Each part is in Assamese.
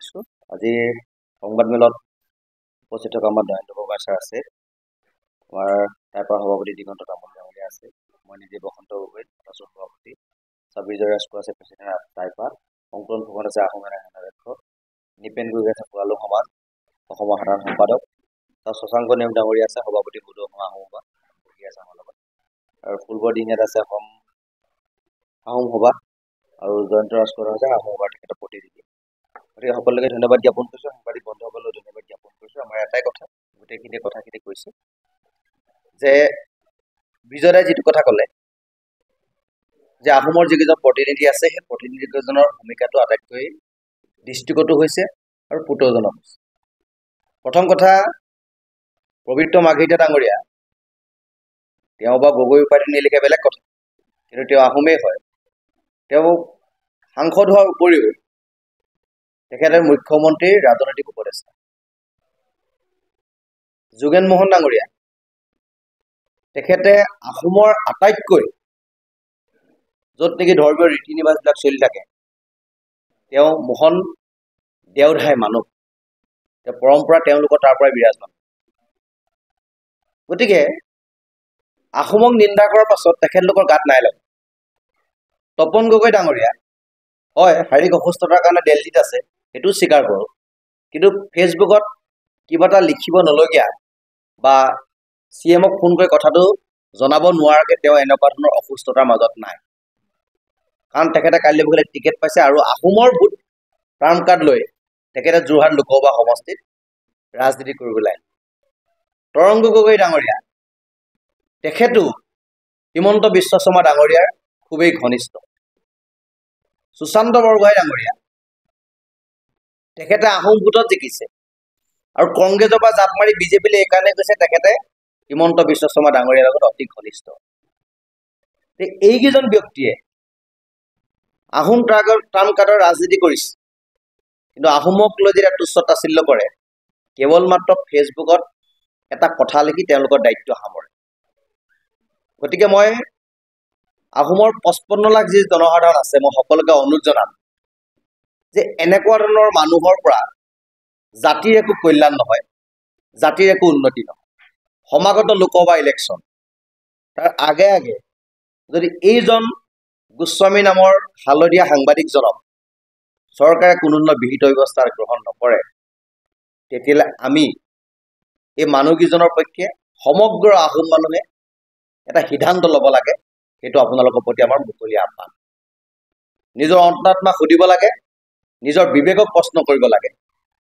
জনাইছো আজি সংবাদ মেলত উপস্থিত থকা আমাৰ দয়ানন্দ গগৈ ছাৰ আছে আমাৰ তাৰপৰা সভাপতি দিগন্ত তামুল ডাঙৰীয়া আছে মই নিজে বসন্ত গগৈ আছো সভাপতি সাবিজয় ৰাজকোৱা আছে প্ৰেচিডেণ্ট তাৰপৰা অংকন ফুকন আছে আহোম সেনাধ্যক্ষ নিপেন গগৈ আছে পুৱালু সমাজ অসমৰ সাধাৰণ সম্পাদক তাৰ শশাংক নেওগ ডাঙৰীয়া আছে সভাপতি বুধ আহোম সভা আছে আমাৰ লগত আৰু ফুলবৰ দিনীয়াত আছে অসম আহোম সভা আৰু জয়ন্ত ৰাজকোৱা আছে আহোম সভাৰ তেখেতৰ প্ৰতিনিধি গতিকে সকলোকে ধন্যবাদ জ্ঞাপন কৰিছোঁ সাংবাদিক বন্ধুসকলেও ধন্যবাদ জ্ঞাপন কৰিছোঁ আমাৰ এটাই কথা গোটেইখিনি কথাখিনি কৈছে যে বিজয়দাই যিটো কথা ক'লে যে আহোমৰ যিকেইজন প্ৰতিনিধি আছে সেই প্ৰতিনিধিকেইজনৰ ভূমিকাটো আটাইতকৈ দৃষ্টিগত হৈছে আৰু পুতৌজনক হৈছে প্ৰথম কথা পবিত্ৰ মাঘিতা ডাঙৰীয়া তেওঁ বা গগৈ উপাধি নিলিখে বেলেগ কথা কিন্তু তেওঁ আহোমেই হয় তেওঁ সাংসদ হোৱাৰ উপৰিও তেখেতে মুখ্যমন্ত্ৰীৰ ৰাজনৈতিক উপদেষ্টা যোগেন মোহন ডাঙৰীয়া তেখেতে আহোমৰ আটাইতকৈ য'ত নেকি ধৰ্মীয় ৰীতি নিবাসবিলাক চলি থাকে তেওঁ মোহন দেওধাই মানুহ তেওঁ পৰম্পৰা তেওঁলোকৰ তাৰ পৰাই বিৰাজমান গতিকে আহোমক নিন্দা কৰাৰ পাছত তেখেতলোকৰ গাত নাই লাগে তপন গগৈ ডাঙৰীয়া হয় শাৰীৰিক অসুস্থতাৰ কাৰণে দিল্লীত আছে সেইটো স্বীকাৰ কৰোঁ কিন্তু ফেচবুকত কিবা এটা লিখিব নলগীয়া বা CM-ক ফোন কৰি কথাটো জনাব নোৱাৰাকৈ তেওঁ এনেকুৱা ধৰণৰ অসুস্থতাৰ মাজত নাই কাৰণ তেখেতে কাইলৈ পৰহিলৈ টিকেট পাইছে আৰু আহোমৰ ভোট টাৰ্ম কাৰ্ড লৈ তেখেতে যোৰহাট লোকসভা সমষ্টিত ৰাজনীতি কৰিবলৈ তৰংগ গগৈ ডাঙৰীয়া তেখেতো হিমন্ত বিশ্ব শৰ্মা ডাঙৰীয়াৰ খুবেই ঘনিষ্ঠ সুশান্ত বৰগোহাঁই ডাঙৰীয়া তেখেতে আহোম ভোটত জিকিছে আৰু কংগ্ৰেছৰ পৰা জাপ মাৰি বিজেপিলৈ এইকাৰণে গৈছে তেখেতে হিমন্ত বিশ্ব শৰ্মা ডাঙৰীয়াৰ লগত অতি ঘনিষ্ঠ এইকেইজন ব্যক্তিয়ে আহোম টাৰ্ম কাৰ্ডৰ ৰাজনীতি কৰিছে কিন্তু আহোমক লৈ যেতিয়া তুচ্ছ তাচ্ছিল্য কৰে কেৱল মাত্ৰ ফেচবুকত এটা কথা লিখি তেওঁলোকৰ দায়িত্ব সামৰে গতিকে মই আহোমৰ 55 লাখ যি জনসাধাৰণ আছে মই সকলোকে অনুৰোধ জনাম যে এনেকুৱা ধৰণৰ মানুহৰ পৰা জাতিৰ একো কল্যাণ নহয় জাতিৰ একো উন্নতি নহয় সমাগত লোকসভা ইলেকশ্যন তাৰ আগে আগে যদি এইজন গোস্বামী নামৰ হালধীয়া সাংবাদিকজনক চৰকাৰে কোনো ধৰণৰ বিহিত ব্যৱস্থা গ্ৰহণ নকৰে তেতিয়াহ'লে আমি এই মানুহকেইজনৰ পক্ষে সমগ্ৰ আহোম মানুহে এটা সিদ্ধান্ত ল'ব লাগে সেইটো আপোনালোকৰ প্ৰতি আমাৰ মুকলি আহ্বান নিজৰ অন্তৰাত্মা সুধিব লাগে নিজৰ বিবেকক প্ৰশ্ন কৰিব লাগে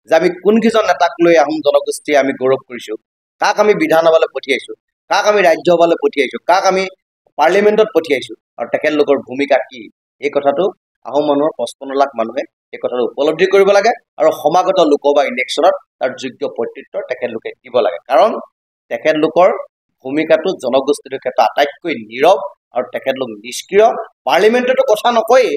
যে আমি কোনকেইজন নেতাক লৈ আহোম জনগোষ্ঠীয়ে আমি গৌৰৱ কৰিছোঁ কাক আমি বিধানসভালৈ পঠিয়াইছোঁ কাক আমি ৰাজ্যসভালৈ পঠিয়াইছোঁ কাক আমি পাৰ্লিমেণ্টত পঠিয়াইছোঁ আৰু তেখেতলোকৰ ভূমিকা কি এই কথাটো আহোম মানুহৰ 55 লাখ মানুহে এই কথাটো উপলব্ধি কৰিব লাগে আৰু সমাগত লোকসভা ইলেকশ্যনত তাৰ যোগ্য প্ৰত্যুত্তৰ তেখেতলোকে দিব লাগে কাৰণ তেখেতলোকৰ ভূমিকাটো জনগোষ্ঠীৰ ক্ষেত্ৰত আটাইতকৈ নীৰৱ আৰু তেখেতলোক নিষ্ক্ৰিয় পাৰ্লিমেণ্টতো কথা নকয়েই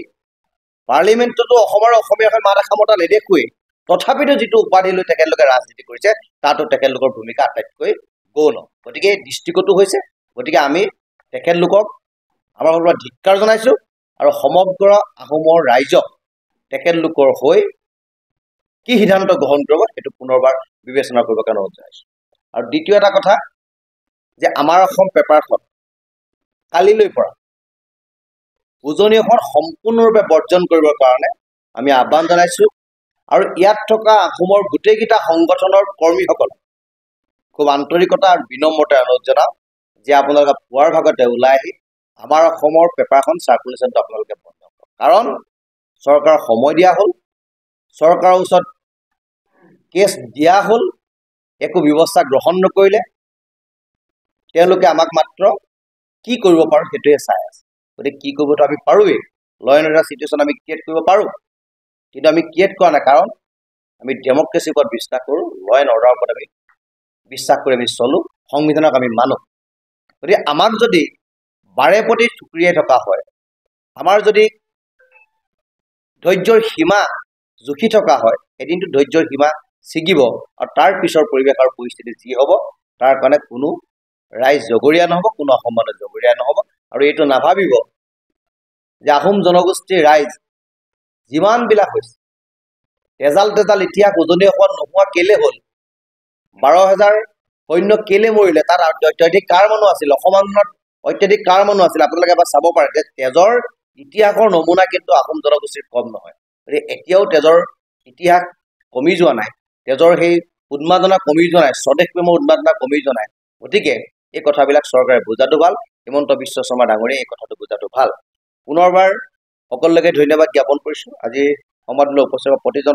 পাৰ্লিমেণ্টতো অসমৰ অসমীয়া হৈ মাত এষাৰ নেদেখুৱেই তথাপিতো যিটো উপাধি লৈ তেখেতলোকে ৰাজনীতি কৰিছে তাতো তেখেতলোকৰ ভূমিকা আটাইতকৈ গৌণ গতিকে দৃষ্টিগতো হৈছে গতিকে আমি তেখেতলোকক আমাৰ ফালৰ পৰা ধিক্কাৰ জনাইছোঁ আৰু সমগ্ৰ আহোমৰ ৰাইজক তেখেতলোকৰ হৈ কি সিদ্ধান্ত গ্ৰহণ কৰিব সেইটো পুনৰবাৰ বিবেচনা কৰিবৰ কাৰণে অনুৰোধ জনাইছোঁ আৰু দ্বিতীয় এটা কথা যে আমাৰ অসম পেপাৰখন কালিলৈ পৰা উজনি অসমত সম্পূৰ্ণৰূপে বৰ্জন কৰিবৰ কাৰণে আমি আহ্বান জনাইছোঁ আৰু ইয়াত থকা আহোমৰ গোটেইকেইটা সংগঠনৰ কৰ্মীসকল খুব আন্তৰিকতা আৰু বিনম্ৰতাৰে অনুৰোধ জনাওঁ যে আপোনালোকে পুৱাৰ ভাগতে ওলাই আহি আমাৰ অসমৰ পেপাৰখন চাৰ্কুলেশ্যনটো আপোনালোকে বন্ধ কৰক কাৰণ চৰকাৰৰ সময় দিয়া হ'ল চৰকাৰৰ ওচৰত কেছ দিয়া হ'ল একো ব্যৱস্থা গ্ৰহণ নকৰিলে তেওঁলোকে আমাক মাত্ৰ কি কৰিব পাৰোঁ সেইটোৱে চাই আছে গতিকে কি কৰিবতো আমি পাৰোঁৱেই ল এণ্ড অৰ্ডাৰ চিটুৱেশ্যন আমি ক্ৰিয়েট কৰিব পাৰোঁ কিন্তু আমি ক্ৰিয়েট কৰা নাই কাৰণ আমি ডেমক্ৰেচিৰ ওপৰত বিশ্বাস কৰোঁ ল এণ্ড অৰ্ডাৰৰ ওপৰত আমি বিশ্বাস কৰি আমি চলোঁ সংবিধানক আমি মানো গতিকে আমাক যদি বাৰে প্ৰতি থুকৰিয়াই থকা হয় আমাৰ যদি ধৈৰ্যৰ সীমা জুখি থকা হয় এদিনটো ধৈৰ্যৰ সীমা ছিগিব আৰু তাৰ পিছৰ পৰিৱেশ আৰু পৰিস্থিতি যি হ'ব তাৰ কাৰণে কোনো ৰাইজ জগৰীয়া নহ'ব কোনো অসম মানুহ জগৰীয়া নহ'ব আৰু এইটো নাভাবিব যে আহোম জনগোষ্ঠীৰ ৰাইজ যিমানবিলাক হৈছে তেজাল ইতিহাস উজনি অসমত নোহোৱা কেলে হ'ল 12,000 সৈন্য কেলে মৰিলে তাত অত্যাধিক কাৰ মানুহ আছিল অসমানত অত্যাধিক কাৰ মানুহ আছিল আপোনালোকে এবাৰ চাব পাৰে যে তেজৰ ইতিহাসৰ নমুনা কিন্তু আহোম জনগোষ্ঠীৰ কম নহয় এতিয়াও তেজৰ ইতিহাস কমি যোৱা নাই তেজৰ সেই উন্মাদনা কমি যোৱা নাই স্বদেশ প্ৰেমৰ উন্মাদনা কমি যোৱা নাই গতিকে এই কথাবিলাক চৰকাৰে বুজাটো ভাল হিমন্ত বিশ্ব শৰ্মা ডাঙৰীয়াই এই কথাটো বুজাটো ভাল পুনৰবাৰ সকলোকে ধন্যবাদ জ্ঞাপন কৰিছোঁ আজি সমাজলৈ উপস্থিত প্ৰতিজন